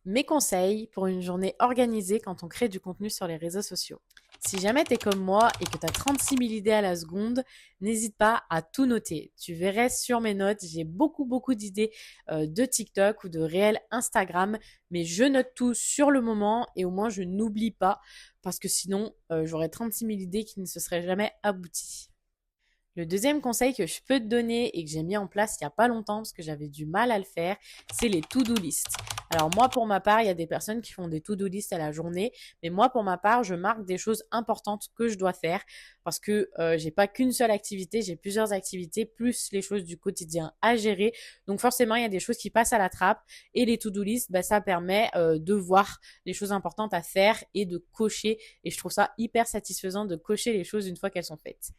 Mes conseils pour une journée organisée quand on crée du contenu sur les réseaux sociaux. Si jamais tu es comme moi et que tu as 36 000 idées à la seconde, n'hésite pas à tout noter. Tu verrais sur mes notes, j'ai beaucoup d'idées de TikTok ou de réels Instagram, mais je note tout sur le moment et au moins je n'oublie pas parce que sinon j'aurais 36 000 idées qui ne se seraient jamais abouties. Le deuxième conseil que je peux te donner et que j'ai mis en place il n'y a pas longtemps parce que j'avais du mal à le faire, c'est les to-do list. Alors moi, pour ma part, il y a des personnes qui font des to-do list à la journée, mais moi, pour ma part, je marque des choses importantes que je dois faire parce que j'ai pas qu'une seule activité, j'ai plusieurs activités plus les choses du quotidien à gérer. Donc forcément, il y a des choses qui passent à la trappe et les to-do list, bah, ça permet de voir les choses importantes à faire et de cocher. Et je trouve ça hyper satisfaisant de cocher les choses une fois qu'elles sont faites.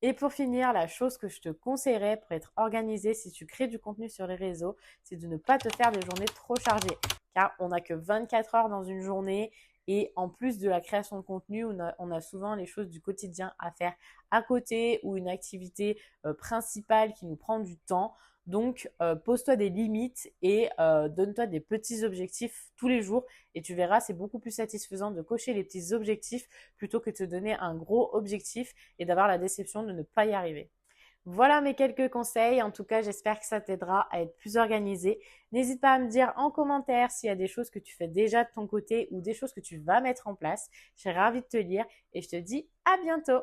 Et pour finir, la chose que je te conseillerais pour être organisé si tu crées du contenu sur les réseaux, c'est de ne pas te faire des journées trop chargées. Car on n'a que 24 heures dans une journée et en plus de la création de contenu, on a souvent les choses du quotidien à faire à côté ou une activité principale qui nous prend du temps. Donc, pose-toi des limites et donne-toi des petits objectifs tous les jours et tu verras, c'est beaucoup plus satisfaisant de cocher les petits objectifs plutôt que de te donner un gros objectif et d'avoir la déception de ne pas y arriver. Voilà mes quelques conseils. En tout cas, j'espère que ça t'aidera à être plus organisé. N'hésite pas à me dire en commentaire s'il y a des choses que tu fais déjà de ton côté ou des choses que tu vas mettre en place. Je serai ravie de te lire et je te dis à bientôt.